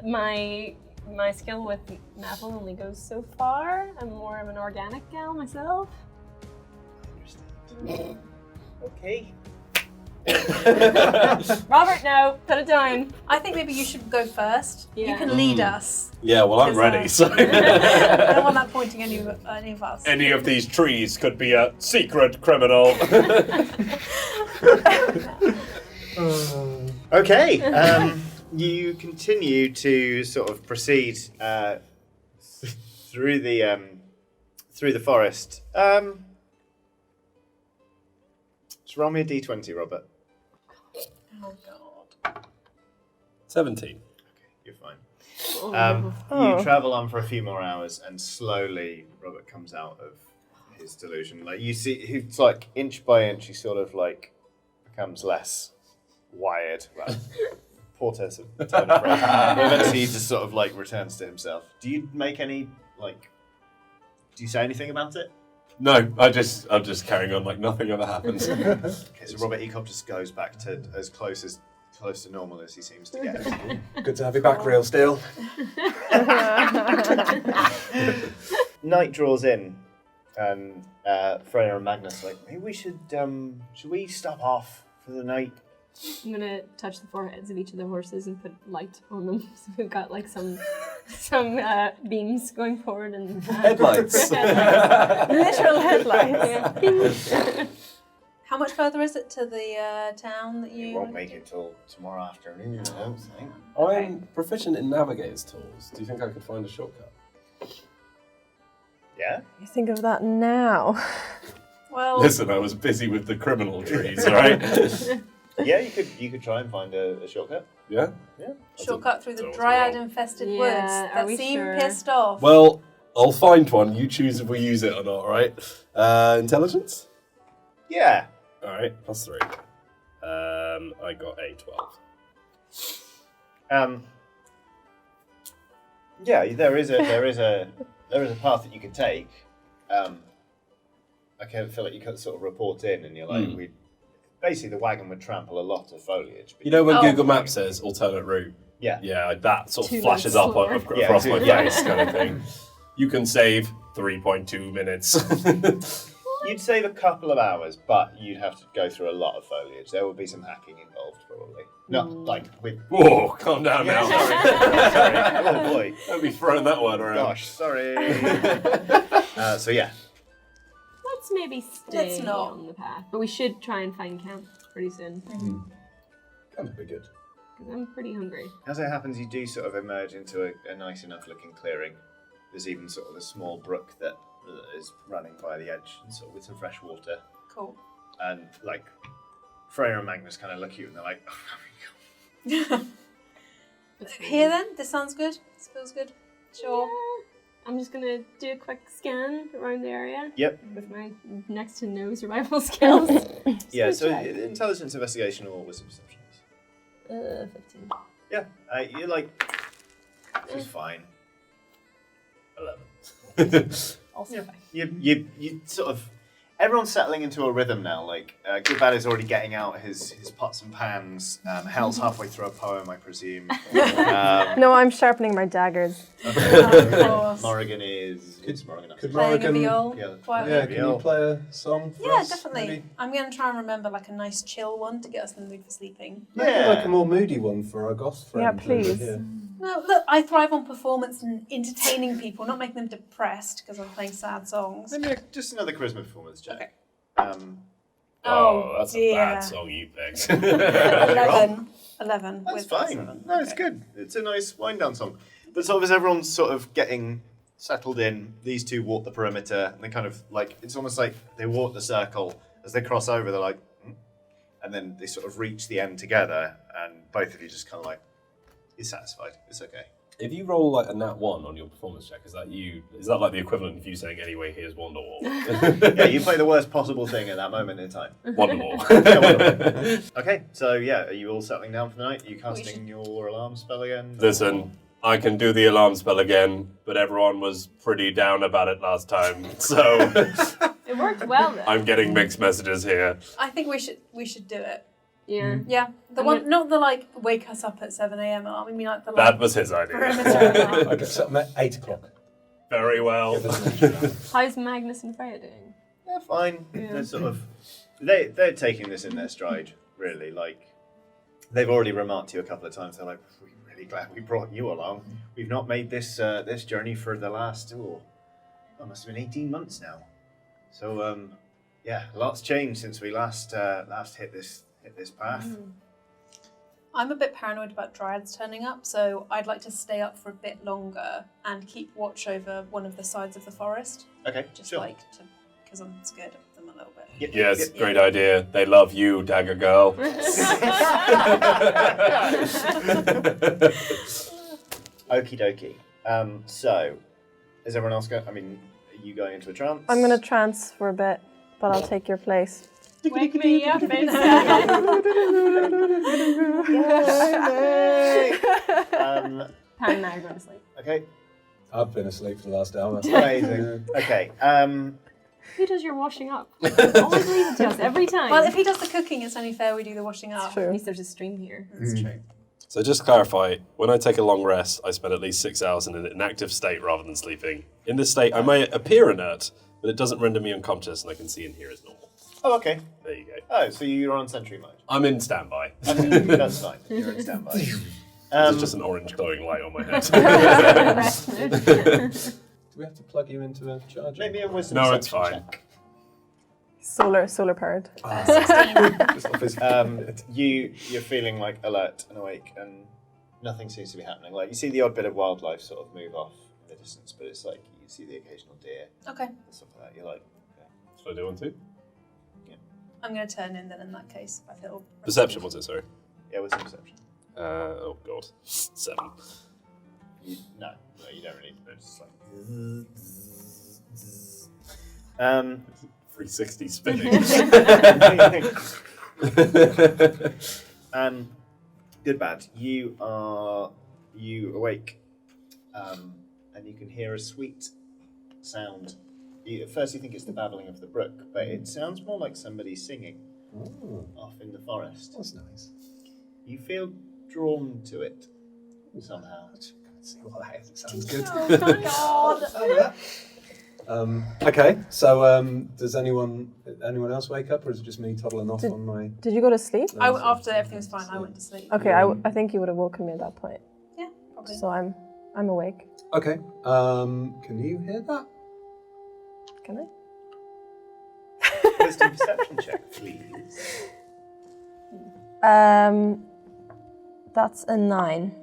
Speaker 5: my skill with metal only goes so far. I'm more of an organic gal myself.
Speaker 2: I understand. Okay.
Speaker 5: Robert, no, put it down.
Speaker 3: I think maybe you should go first. You
Speaker 5: Yeah.
Speaker 3: can lead us.
Speaker 4: Yeah, well, I'm
Speaker 3: Because,
Speaker 4: ready, so...
Speaker 3: I don't want that pointing any of us.
Speaker 4: Any of these trees could be a secret criminal.
Speaker 2: Okay. You continue to sort of proceed through the forest. Just roll me a d20, Robert.
Speaker 3: Oh god.
Speaker 4: 17.
Speaker 2: You're fine.
Speaker 5: Oh.
Speaker 2: You travel on for a few more hours, and slowly Robert comes out of his delusion. Like you see, it's like inch by inch, he sort of like becomes less wired. Well, poor turn of phrase. But eventually, he just sort of like returns to himself. Do you make any like? Do you say anything about it?
Speaker 4: No, I'm just carrying on like nothing ever happened.
Speaker 2: Okay, so Robert Ecop just goes back to as close to normal as he seems to get.
Speaker 7: Good to have you back, real steel.
Speaker 2: Night draws in, and Freya and Magnus are like, maybe we should we stop off for the night?
Speaker 5: I'm gonna touch the foreheads of each of the horses and put light on them, so we've got like some beams going forward and
Speaker 4: Headlights.
Speaker 6: Literal headlights.
Speaker 5: Yeah.
Speaker 3: How much further is it to the town that
Speaker 2: You
Speaker 3: you
Speaker 2: won't make it till tomorrow afternoon, I don't think.
Speaker 4: I'm proficient in navigator's tools. Do you think I could find a shortcut?
Speaker 2: Yeah?
Speaker 6: You think of that now.
Speaker 3: Well,
Speaker 4: Listen, I was busy with the criminal trees, alright?
Speaker 2: Yeah, you could try and find a shortcut.
Speaker 4: Yeah?
Speaker 2: Yeah.
Speaker 3: shortcut through the
Speaker 4: Sounds
Speaker 3: dryad-infested
Speaker 5: Yeah,
Speaker 3: woods
Speaker 5: are
Speaker 3: that
Speaker 5: we
Speaker 3: seem
Speaker 5: sure?
Speaker 3: pissed off.
Speaker 4: Well, I'll find one. You choose if we use it or not, right? Intelligence?
Speaker 2: Yeah.
Speaker 4: Alright, +3. I got a 12.
Speaker 2: Yeah, there is a path that you could take. I kind of feel like you could sort of report in, and you're like, basically the wagon would trample a lot of foliage.
Speaker 4: You know when
Speaker 3: Oh.
Speaker 4: Google Maps says alternate route?
Speaker 2: Yeah.
Speaker 4: Yeah, that sort of
Speaker 5: 2
Speaker 4: flashes
Speaker 5: minutes
Speaker 4: up
Speaker 5: slower.
Speaker 4: across my
Speaker 2: Yeah.
Speaker 4: face kind of thing. You can save 3.2 minutes.
Speaker 2: You'd save a couple of hours, but you'd have to go through a lot of foliage. There would be some hacking involved, probably. Not like with.
Speaker 4: Whoa, calm down
Speaker 2: Yeah,
Speaker 4: now.
Speaker 2: sorry. Oh boy.
Speaker 4: Don't be throwing that one around.
Speaker 2: Gosh, sorry. So yeah.
Speaker 5: Let's maybe stay
Speaker 3: Let's not.
Speaker 5: on the path, but we should try and find camp pretty soon
Speaker 7: That'd be good.
Speaker 5: because I'm pretty hungry.
Speaker 2: As it happens, you do sort of emerge into a nice enough looking clearing. There's even sort of a small brook that is running by the edge, and sort of with some fresh water.
Speaker 3: Cool.
Speaker 2: And like Freya and Magnus kind of look at you and they're like,
Speaker 3: Here then, this sounds good. This feels good. Sure.
Speaker 5: Yeah. I'm just gonna do a quick scan around the area.
Speaker 2: Yep.
Speaker 5: With my next to no survival skills.
Speaker 2: Yeah. So
Speaker 5: check.
Speaker 2: intelligence, investigation, or wisdom perceptions.
Speaker 5: 15.
Speaker 2: Yeah. You're like, this is fine.
Speaker 4: 11.
Speaker 5: Also fine.
Speaker 2: You sort of. Everyone's settling into a rhythm now. Like, Goodbad is already getting out his pots and pans. Hel's halfway through a poem, I presume.
Speaker 6: No, I'm sharpening my daggers.
Speaker 3: Of course.
Speaker 2: Morrigan is. What's Morrigan up to?
Speaker 7: Could
Speaker 3: Playing a
Speaker 7: Morrigan,
Speaker 3: viol.
Speaker 2: Yeah.
Speaker 3: Quietly.
Speaker 7: yeah, can you play a song for
Speaker 3: Yeah,
Speaker 7: us?
Speaker 3: definitely.
Speaker 7: maybe?
Speaker 3: I'm going to try and remember like a nice chill one to get us in the mood for sleeping.
Speaker 7: Maybe
Speaker 2: Yeah.
Speaker 7: like a more moody one for our goth
Speaker 6: Yeah,
Speaker 7: friends.
Speaker 6: please.
Speaker 7: Yeah.
Speaker 3: No, look, I thrive on performance and entertaining people, not making them depressed because I'm playing sad songs.
Speaker 2: Maybe just another charisma performance check.
Speaker 3: Okay.
Speaker 4: Oh, that's a
Speaker 3: dear.
Speaker 4: bad song you picked.
Speaker 3: 11. 11.
Speaker 2: That's
Speaker 3: with
Speaker 2: fine.
Speaker 3: 7.
Speaker 2: No, it's
Speaker 3: Okay.
Speaker 2: good. It's a nice wind down song. But sort of as everyone's sort of getting settled in, these two walk the perimeter and they kind of like, it's almost like they walk the circle. As they cross over, they're like, and then they sort of reach the end together and both of you just kind of like, you're satisfied. It's okay.
Speaker 4: If you roll like a nat 1 on your performance check, is that like the equivalent of you saying, anyway, here's Wonderwall?
Speaker 2: Yeah, you play the worst possible thing at that moment in time.
Speaker 4: Wonderwall.
Speaker 2: Yeah, wonderful. Okay, so yeah, are you all settling down for the night? Are you casting your alarm spell again?
Speaker 4: Listen, I can do the alarm spell again, but everyone was pretty down about it last time, so
Speaker 5: It worked well though.
Speaker 4: I'm getting mixed messages here.
Speaker 3: I think we should do it.
Speaker 5: Yeah.
Speaker 3: Yeah, the
Speaker 5: I'm
Speaker 3: one,
Speaker 5: gonna-
Speaker 3: not the like wake us up at 7 a.m. alarm. I mean like the
Speaker 4: That
Speaker 3: like
Speaker 4: was his idea.
Speaker 3: perimeter alarm.
Speaker 7: Okay, so I'm at 8 o'clock.
Speaker 4: Very well.
Speaker 7: Give us a try.
Speaker 5: How's Magnus and Freya doing?
Speaker 2: They're fine.
Speaker 5: Yeah.
Speaker 2: They're sort of they're taking this in their stride, really. Like they've already remarked to you a couple of times. They're like, "We're really glad we brought you along. We've not made this this journey for the last must have been 18 months now. So yeah, a lot's changed since we last hit this path.
Speaker 3: I'm a bit paranoid about dryads turning up, so I'd like to stay up for a bit longer and keep watch over one of the sides of the forest,
Speaker 2: Okay,
Speaker 3: just
Speaker 2: sure.
Speaker 3: like to, because I'm scared of them a little bit.
Speaker 2: Yep,
Speaker 4: Yes,
Speaker 2: yep,
Speaker 4: great idea. They love you, Dagger Girl.
Speaker 2: Okie dokie. So, is everyone else going? I mean, are you going into a trance?
Speaker 6: I'm going to trance for a bit, but I'll take your place.
Speaker 5: Wake me up instead.
Speaker 2: Um,
Speaker 5: Pan and I are going to sleep.
Speaker 2: okay,
Speaker 7: I've been asleep for the last hour.
Speaker 2: amazing. Okay,
Speaker 5: Who does your washing up? Always leave it to us every time.
Speaker 3: Well, if he does the cooking, it's only fair we do the washing up.
Speaker 6: It's true.
Speaker 5: At least there's a stream here.
Speaker 3: That's true.
Speaker 4: So just to clarify, when I take a long rest, I spend at least 6 hours in an inactive state rather than sleeping. In this state, I may appear inert, but it doesn't render me unconscious and I can see and hear as normal.
Speaker 2: oh, okay.
Speaker 4: There you go.
Speaker 2: Oh, so you're on sentry mode.
Speaker 4: I'm in standby.
Speaker 2: That's fine. You're in standby.
Speaker 4: There's just an orange glowing light on my head.
Speaker 5: Rest mode.
Speaker 7: Do we have to plug you into a charger?
Speaker 2: Maybe a wisdom
Speaker 4: No, it's
Speaker 2: perception
Speaker 4: fine.
Speaker 2: check.
Speaker 6: Solar powered.
Speaker 7: Just off his
Speaker 2: You're feeling like alert and awake, and nothing seems to be happening. Like you see the odd bit of wildlife sort of move off in the distance, but it's like you You see the occasional deer
Speaker 3: Okay.
Speaker 2: and stuff like that. You're like, okay.
Speaker 4: Should I do one too?
Speaker 3: I'm going to turn in then in that case. If I feel
Speaker 4: Perception was it? Sorry.
Speaker 2: Yeah, what's the perception?
Speaker 4: Oh god, 7.
Speaker 2: No, you don't really. It's just like.
Speaker 4: 360 spinning.
Speaker 2: Good bad. You awake, and you can hear a sweet sound. At first, you think it's the babbling of the brook, but it sounds more like somebody singing off in the forest.
Speaker 7: That's nice.
Speaker 2: You feel drawn to it somehow.
Speaker 7: Let's see what that is. It sounds good.
Speaker 3: Oh God!
Speaker 7: Okay, so does anyone else wake up, or is it just me toddling off on my?
Speaker 6: Did you go to sleep?
Speaker 3: After everything was fine, I went to sleep.
Speaker 6: Okay, I think you would have woken me at that point.
Speaker 3: Yeah, probably.
Speaker 6: So I'm awake.
Speaker 7: Okay. Can you hear that?
Speaker 6: Can I?
Speaker 2: Wisdom perception check, please.
Speaker 6: That's a 9.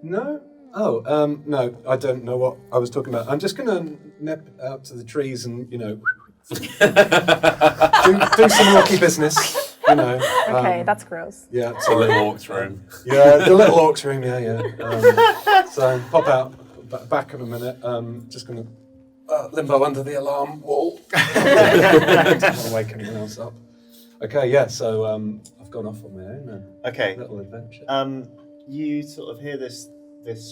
Speaker 7: No. Oh, no. I don't know what I was talking about. I'm just gonna nip out to the trees and do some walkie business.
Speaker 6: Okay, that's gross.
Speaker 7: Yeah.
Speaker 4: It's a little orc's room.
Speaker 7: Yeah, the little orc's room. Yeah. So pop out back in a minute. Just gonna limbo under the alarm wall. Don't want to wake anyone else up. Okay. Yeah. So I've gone off on my own.
Speaker 2: Okay.
Speaker 7: Little adventure.
Speaker 2: You sort of hear this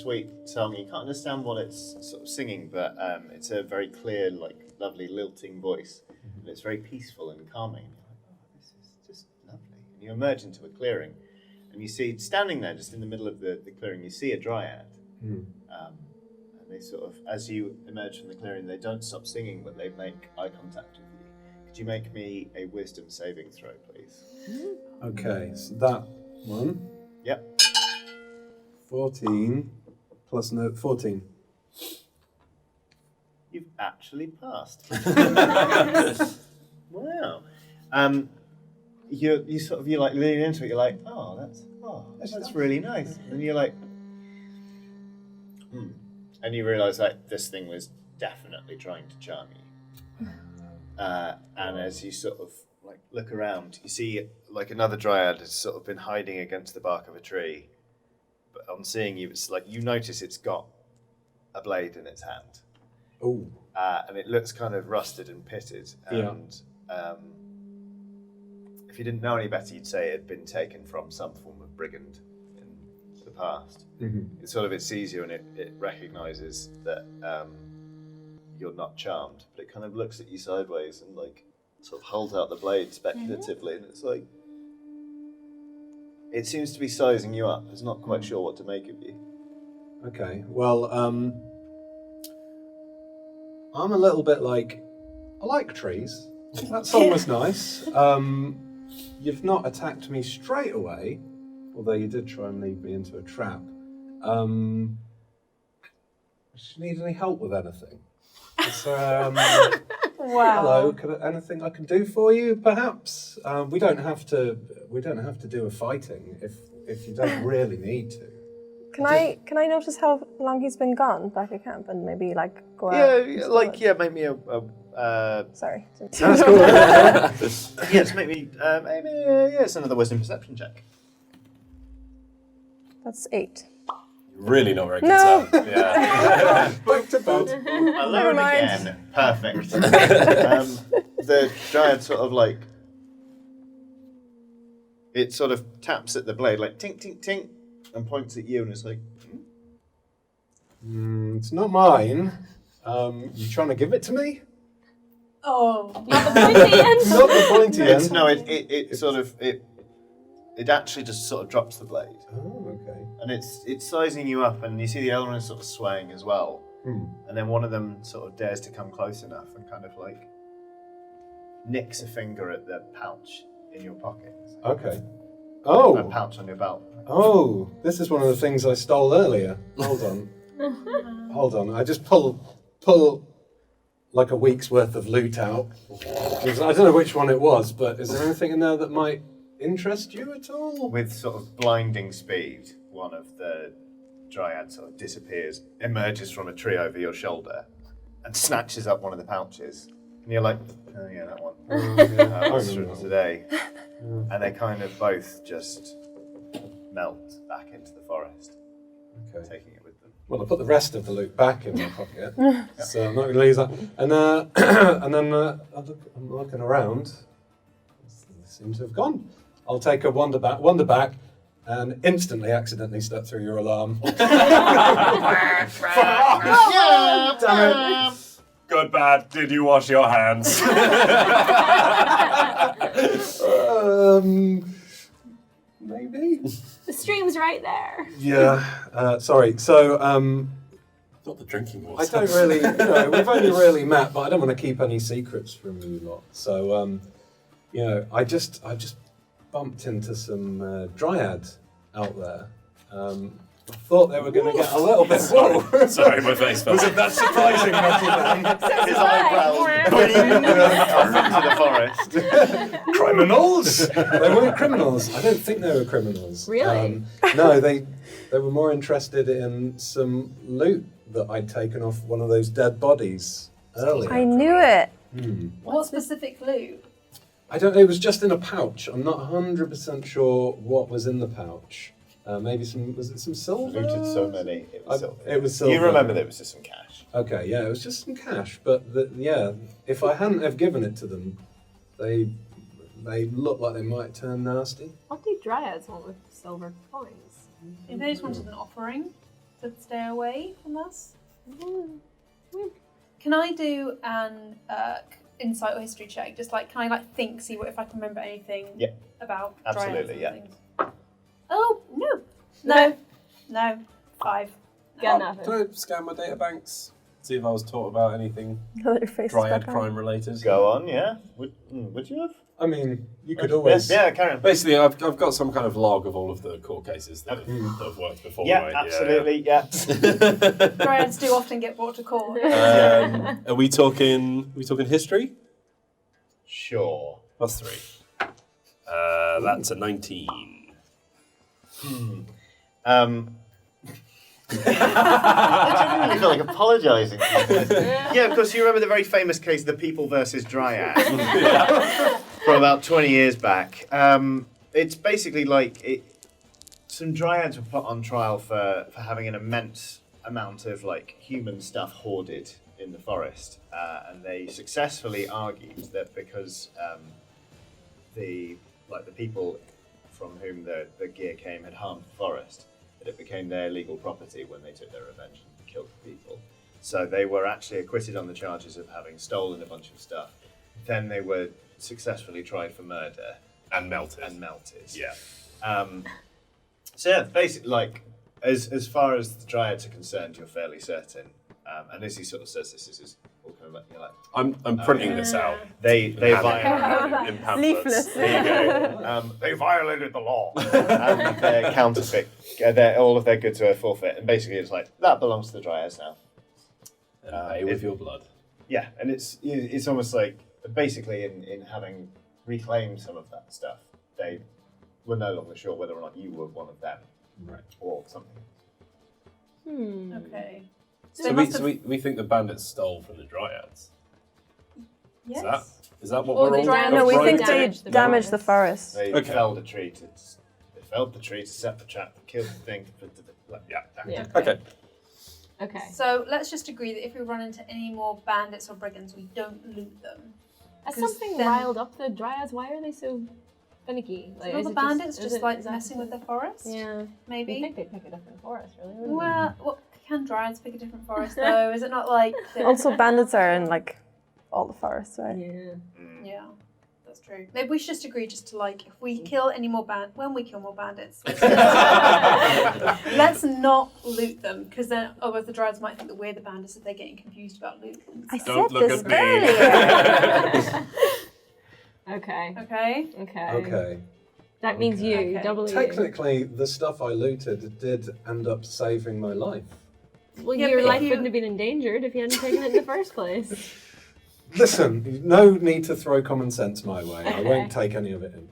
Speaker 2: sweet song. You can't understand what it's sort of singing, but it's a very clear, like lovely lilting voice, and it's very peaceful and calming. You're like, oh, this is just lovely. And you emerge into a clearing, and you see standing there, just in the middle of the clearing, you see a dryad. And they sort of, as you emerge from the clearing, they don't stop singing, but they make eye contact with you. Could you make me a wisdom saving throw, please?
Speaker 7: Okay. So that one.
Speaker 2: Yep.
Speaker 7: 14 plus 14.
Speaker 2: You've actually passed. Wow. You sort of, you like lean into it. You're like, that's really nice. And you're like, and you realise that this thing was definitely trying to charm you. And as you sort of like look around, you see like another dryad has sort of been hiding against the bark of a tree. But on seeing you, it's like you notice it's got a blade in its hand.
Speaker 7: Oh.
Speaker 2: And it looks kind of rusted and pitted. And if you didn't know any better, you'd say it had been taken from some form of brigand in the past. It sort of, it sees you and it recognises that you're not charmed, but it kind of looks at you sideways and like sort of holds out the blade speculatively, and it's like, it seems to be sizing you up. It's not quite sure what to make of you.
Speaker 7: Okay. Well, I'm a little bit like, I like trees. That song was nice. You've not attacked me straight away, although you did try and lead me into a trap. Do you need any help with anything?
Speaker 6: Wow.
Speaker 7: Hello, anything I can do for you, perhaps? We don't have to do a fighting if you don't really need to.
Speaker 6: Can I notice how long he's been gone back at camp and maybe like go out?
Speaker 2: Make me a.
Speaker 6: Sorry.
Speaker 2: That's cool. Just make me it's another wisdom perception check.
Speaker 6: That's 8.
Speaker 4: Really not very good
Speaker 6: No.
Speaker 4: sound. Yeah.
Speaker 7: Back to bed.
Speaker 2: Alone
Speaker 6: mind.
Speaker 2: again. Perfect. The dryad sort of like, it sort of taps at the blade like tink tink tink and points at you, and it's like,
Speaker 7: It's not mine. You trying to give it to me?
Speaker 3: Oh,
Speaker 5: Not the pointy end.
Speaker 7: Not the pointy end.
Speaker 2: no, it sort of it actually just sort of drops the blade.
Speaker 7: Oh, okay.
Speaker 2: And it's sizing you up, and you see the other one sort of swaying as well. And then one of them sort of dares to come close enough and kind of like nicks a finger at the pouch in your pocket.
Speaker 7: Okay. Oh.
Speaker 2: A pouch on your belt.
Speaker 7: Oh, this is one of the things I stole earlier. Hold on. Hold on. I just pull like a week's worth of loot out. I don't know which one it was, but is there anything in there that might interest you at all?
Speaker 2: With sort of blinding speed, one of the dryad sort of disappears, emerges from a tree over your shoulder, and snatches up one of the pouches. And you're like, oh yeah, that one. That was from today. And they kind of both just melt back into the forest, taking it with them.
Speaker 7: Well, I put the rest of the loot back in my pocket, so I'm not going to lose that. And then I'm looking around. They seem to have gone. I'll take a wander back, and instantly accidentally step through your alarm.
Speaker 2: Damn it!
Speaker 4: Good, bad. Did you wash your hands?
Speaker 7: Maybe.
Speaker 5: The stream's right there.
Speaker 7: Yeah. Sorry. So,
Speaker 4: Not the drinking
Speaker 7: I
Speaker 4: water.
Speaker 7: don't really, we've only really met, but I don't want to keep any secrets from you lot. So, I just bumped into some dryad out there. I thought they were going to get a little bit. Whoa!
Speaker 4: Sorry, my face fell.
Speaker 7: Was it that surprising, Matty Man?
Speaker 2: His eyebrows boing into the forest.
Speaker 7: Criminals? They weren't criminals. I don't think they were criminals.
Speaker 5: Really?
Speaker 7: No, they were more interested in some loot that I'd taken off one of those dead bodies earlier.
Speaker 6: I knew it.
Speaker 3: What specific loot?
Speaker 7: It was just in a pouch. I'm not 100% sure what was in the pouch. Maybe was it some silver?
Speaker 2: Looted so many, it was silver.
Speaker 7: It was silver.
Speaker 2: You remember there was just some cash.
Speaker 7: Okay, yeah, it was just some cash. But if I hadn't have given it to them, they look like they might turn nasty.
Speaker 5: What do dryads want with silver coins?
Speaker 3: If they just wanted an offering to stay away from us. Can I do an insight or history check? Just like, can I see if I can remember anything about dryads and things? Oh, no, 5.
Speaker 5: Got nothing.
Speaker 4: Can I scan my data banks? See if I was taught about anything
Speaker 6: Your face is
Speaker 4: dryad
Speaker 6: back on.
Speaker 4: crime related.
Speaker 2: Go on, yeah. Would you have?
Speaker 7: I mean, you could always.
Speaker 2: Yeah, carry on.
Speaker 4: Basically, I've got some kind of log of all of the court cases that have worked before.
Speaker 2: Yeah,
Speaker 4: right?
Speaker 2: absolutely, yeah.
Speaker 3: Dryads do often get brought to court.
Speaker 4: Are we talking history?
Speaker 2: Sure.
Speaker 4: +3. That's a 19.
Speaker 2: I genuinely feel like apologising. Yeah, of course, you remember the very famous case, the People versus Dryad, from about 20 years back. It's basically some dryads were put on trial for having an immense amount of human stuff hoarded in the forest, and they successfully argued that because the people from whom the gear came had harmed the forest, that it became their legal property when they took their revenge and killed the people. So they were actually acquitted on the charges of having stolen a bunch of stuff. Then they were successfully tried for murder.
Speaker 4: And melted.
Speaker 2: Yeah. So yeah, basically, as far as the dryads are concerned, you're fairly certain. And as he sort of says this is all coming back, you're like,
Speaker 4: I'm printing this out.
Speaker 2: They
Speaker 4: violated in pamphlets.
Speaker 6: Leaflets.
Speaker 2: There you go. They violated the law. And their counterfeit, all of their goods were forfeit. And basically it's that belongs to the dryads now.
Speaker 4: Pay with your blood.
Speaker 2: Yeah, and it's almost basically in having reclaimed some of that stuff, they were no longer sure whether or not you were one of them.
Speaker 7: Right.
Speaker 2: Or something.
Speaker 3: Okay.
Speaker 4: So we think the bandits stole from the dryads.
Speaker 3: Yes.
Speaker 4: Is that what
Speaker 3: Or
Speaker 4: we're
Speaker 3: the
Speaker 4: all?
Speaker 3: dryads-
Speaker 6: No, we think
Speaker 5: Damaged
Speaker 6: they
Speaker 5: the
Speaker 6: damaged the forest.
Speaker 2: They
Speaker 4: Okay.
Speaker 2: felled a tree to set the trap, killed the thing.
Speaker 4: Yeah.
Speaker 5: Okay.
Speaker 4: Okay.
Speaker 3: So let's just agree that if we run into any more bandits or brigands, we don't loot them.
Speaker 5: Has
Speaker 3: 'Cause
Speaker 5: something
Speaker 3: then-
Speaker 5: riled up the dryads? Why are they so finicky?
Speaker 3: So all
Speaker 5: is
Speaker 3: the
Speaker 5: it
Speaker 3: bandits
Speaker 5: is
Speaker 3: just
Speaker 5: it-
Speaker 3: messing with the forest?
Speaker 5: Yeah. I
Speaker 3: Maybe.
Speaker 5: think they'd pick a different forest, really. Wouldn't
Speaker 3: Well, can dryads pick a different forest though? Is it not like
Speaker 6: Also, bandits are in all the forests, right?
Speaker 5: they? Yeah.
Speaker 3: Yeah, that's true. Maybe we should just agree to if we kill any more when we kill more bandits, let's not loot them because then otherwise the dryads might think that we're the bandits if they're getting confused about loot.
Speaker 6: I
Speaker 4: Don't
Speaker 6: said
Speaker 4: look
Speaker 6: this
Speaker 4: at me.
Speaker 6: earlier.
Speaker 5: Okay.
Speaker 3: Okay.
Speaker 5: Okay.
Speaker 7: Okay.
Speaker 5: That means you.
Speaker 3: Okay.
Speaker 5: Double you.
Speaker 7: Technically, the stuff I looted did end up saving my life.
Speaker 5: Well,
Speaker 3: Yeah,
Speaker 5: your
Speaker 3: but
Speaker 5: life
Speaker 3: you-
Speaker 5: wouldn't have been endangered if you hadn't taken it in the first place.
Speaker 7: Listen, no need to throw common sense my way. I
Speaker 5: Okay.
Speaker 7: won't take any of it in.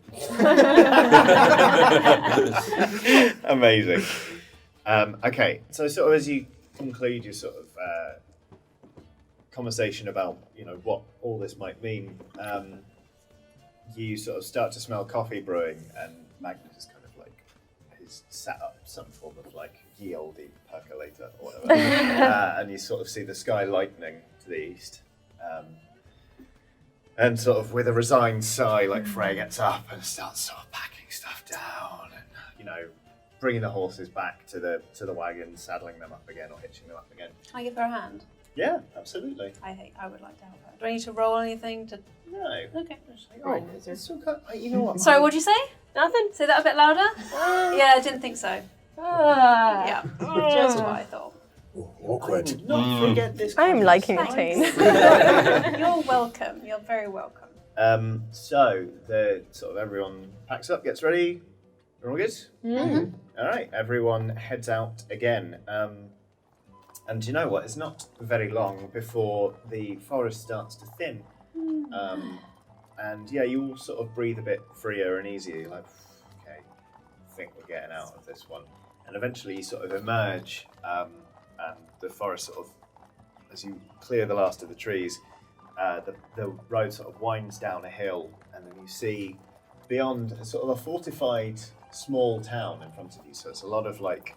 Speaker 2: Amazing. Okay, so sort of as you conclude your sort of conversation about what all this might mean, you sort of start to smell coffee brewing, and Magnus is kind of like he's set up some form of like ye olde percolator or whatever, and you sort of see the sky lightening to the east, and sort of with a resigned sigh, like Frey gets up and starts sort of packing stuff down, and bringing the horses back to the wagon, saddling them up again or hitching them up again.
Speaker 3: Can I give her a hand?
Speaker 2: Yeah, absolutely.
Speaker 3: I would like to help her. Do I need to roll anything to?
Speaker 2: No.
Speaker 3: Okay.
Speaker 2: Oh, it's so you know what?
Speaker 3: Sorry, what'd you say?
Speaker 5: Nothing.
Speaker 3: Say that a bit louder. Yeah, I didn't think so. Yeah, just what I thought.
Speaker 1: Awkward.
Speaker 2: Not forget this.
Speaker 6: I am liking it,
Speaker 3: Thanks.
Speaker 6: Tane.
Speaker 3: You're welcome. You're very welcome.
Speaker 2: So the sort of everyone packs up, gets ready. Everyone good?
Speaker 5: Mm-hmm.
Speaker 2: All right, everyone heads out again. And you know what? It's not very long before the forest starts to thin. And yeah, you all sort of breathe a bit freer and easier. You're like, okay, I think we're getting out of this one. And eventually you sort of emerge, and the forest sort of, as you clear the last of the trees, the road sort of winds down a hill, and then you see beyond sort of a fortified small town in front of you. So it's a lot of like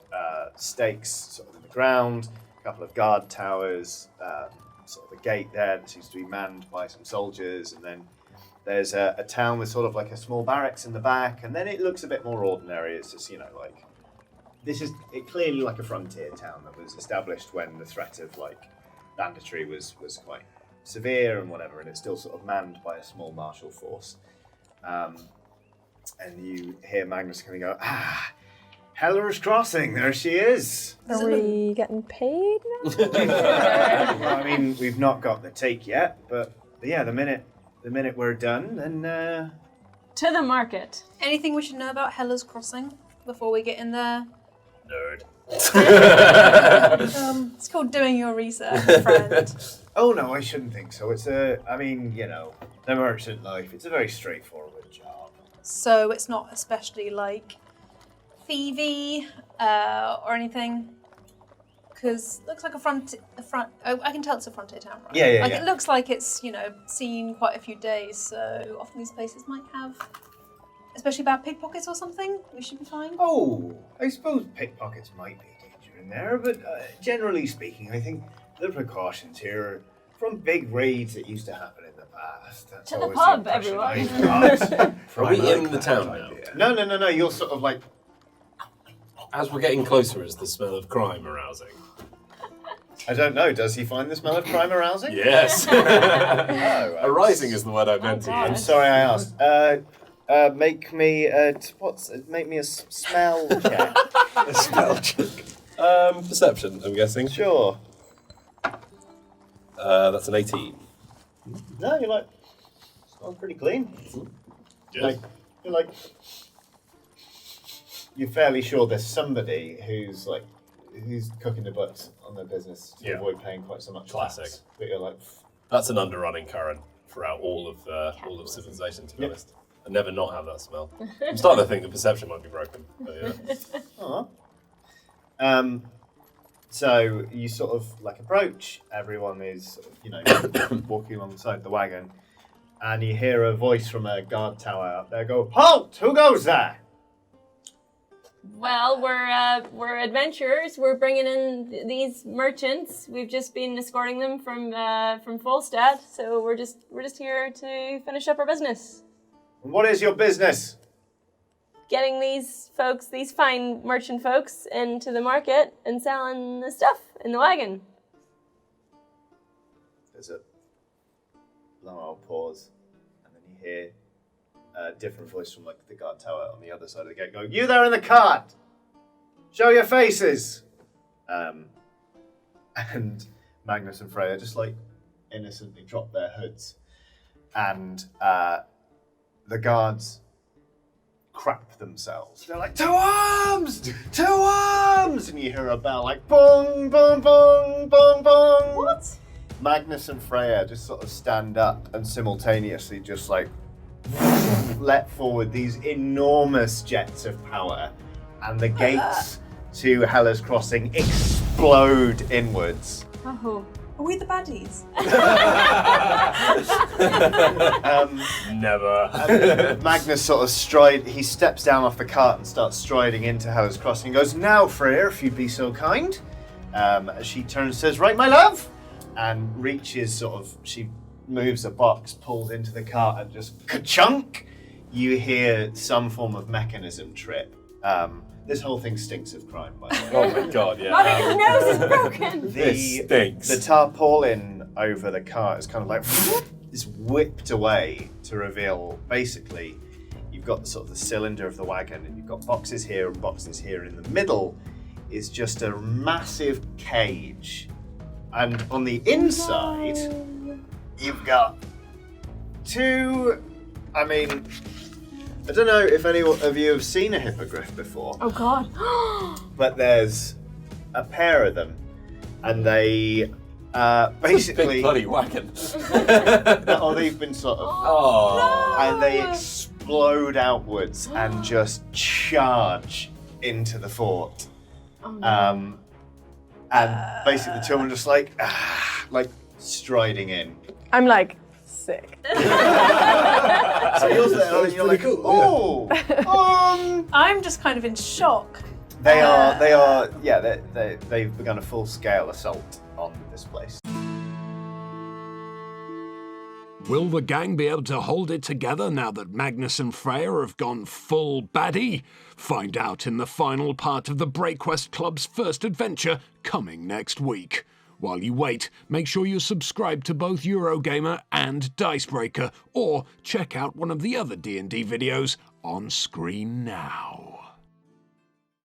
Speaker 2: stakes sort of in the ground, a couple of guard towers, sort of a gate there that seems to be manned by some soldiers, and then there's a town with sort of like a small barracks in the back, and then it looks a bit more ordinary. It's just, like, this is clearly like a frontier town that was established when the threat of like banditry was quite severe and whatever, and it's still sort of manned by a small martial force. And you hear Magnus kind of go, Heller's Crossing, there she is.
Speaker 6: Are we getting paid now?
Speaker 2: Well, I mean, we've not got the take yet, but yeah, the minute we're done, then
Speaker 5: To the market.
Speaker 3: Anything we should know about Heller's Crossing before we get in there?
Speaker 2: nerd.
Speaker 3: It's called doing your research, friend.
Speaker 2: Oh no, I shouldn't think so. It's the merchant life. It's a very straightforward job.
Speaker 3: So it's not especially like thievy or anything. Because it looks like I can tell it's a frontier town, right?
Speaker 2: Yeah,
Speaker 3: Like
Speaker 2: yeah.
Speaker 3: it looks like it's, seen quite a few days, so often these places might have, especially bad pickpockets or something. We should be fine.
Speaker 2: Oh, I suppose pickpockets might be a danger in there, but generally speaking, I think the precautions here are from big raids that used to happen in the past. That's
Speaker 5: To the
Speaker 2: always
Speaker 5: pub,
Speaker 2: impression
Speaker 5: everyone.
Speaker 2: I've got.
Speaker 4: Are we
Speaker 2: I like
Speaker 4: in the
Speaker 2: that
Speaker 4: town
Speaker 2: idea.
Speaker 4: now?
Speaker 2: No. You're sort of like.
Speaker 4: As we're getting closer, is the smell of crime arousing?
Speaker 2: I don't know. Does he find the smell of crime arousing?
Speaker 4: Yes.
Speaker 2: Oh,
Speaker 4: Arising is the word I meant to
Speaker 5: God.
Speaker 2: I'm
Speaker 4: use.
Speaker 2: sorry, I asked. Make me make me a smell check.
Speaker 7: A spell check.
Speaker 4: Perception, I'm guessing.
Speaker 2: Sure.
Speaker 4: That's an 18.
Speaker 2: No, you're like smells pretty clean.
Speaker 4: Yes.
Speaker 2: You're fairly sure there's somebody who's cooking the books on their business to
Speaker 4: Yeah.
Speaker 2: avoid paying quite so much
Speaker 4: Classic.
Speaker 2: tax. But you're like,
Speaker 4: That's an underrunning current throughout all of civilization, to be
Speaker 2: Yeah.
Speaker 4: honest. I never not have that smell. I'm starting to think the perception might be broken. But yeah.
Speaker 2: oh. So you sort of like approach. Everyone is sort of, walking alongside the wagon, and you hear a voice from a guard tower up there go, "Halt! Who goes there?"
Speaker 5: Well, we're adventurers. We're bringing in these merchants. We've just been escorting them from Volstad, so we're just here to finish up our business.
Speaker 2: And what is your business?
Speaker 5: Getting these folks, these fine merchant folks, into the market and selling the stuff in the wagon.
Speaker 2: There's a long old pause, and then you hear a different voice from like the guard tower on the other side of the gate going, "You there in the cart! Show your faces!" And Magnus and Freya just like innocently drop their hoods, and the guards crap themselves. They're like, "To arms! To arms!" And you hear a bell like, "Bong, bong, bong, bong, bong."
Speaker 3: What?
Speaker 2: Magnus and Freya just sort of stand up and simultaneously just like let forward these enormous jets of power, and the gates to Hella's Crossing explode inwards.
Speaker 5: Oh.
Speaker 3: Are we the baddies?
Speaker 4: Never.
Speaker 2: Magnus sort of he steps down off the cart and starts striding into Hella's Crossing and goes, "Now, Freya, if you'd be so kind." She turns and says, "Right, my love," and reaches she moves a box, pulls into the cart, and just ka-chunk, you hear some form of mechanism trip. This whole thing stinks of crime, by the way.
Speaker 4: Oh my god, yeah.
Speaker 5: Mother's nose is broken!
Speaker 4: This stinks.
Speaker 2: The tarpaulin over the cart is kind of like is whipped away to reveal basically you've got the cylinder of the wagon and you've got boxes here and boxes here. In the middle is just a massive cage, and on the inside you've got two. I don't know if any of you have seen a hippogriff before.
Speaker 5: Oh god.
Speaker 2: But there's a pair of them, and they basically
Speaker 4: Big bloody wagon.
Speaker 2: they've been
Speaker 4: Oh.
Speaker 2: and they explode outwards and just charge into the fort.
Speaker 5: Oh, no.
Speaker 2: And basically the two of them just like striding in.
Speaker 6: I'm like, sick.
Speaker 2: So you're there and you're like,
Speaker 7: pretty cool,
Speaker 3: I'm just kind of in shock.
Speaker 2: they've begun a full-scale assault on this place.
Speaker 1: Will the gang be able to hold it together now that Magnus and Freya have gone full baddie? Find out in the final part of the Breakquest Club's first adventure, coming next week. While you wait, make sure you subscribe to both Eurogamer and Dicebreaker, or check out one of the other D&D videos on screen now.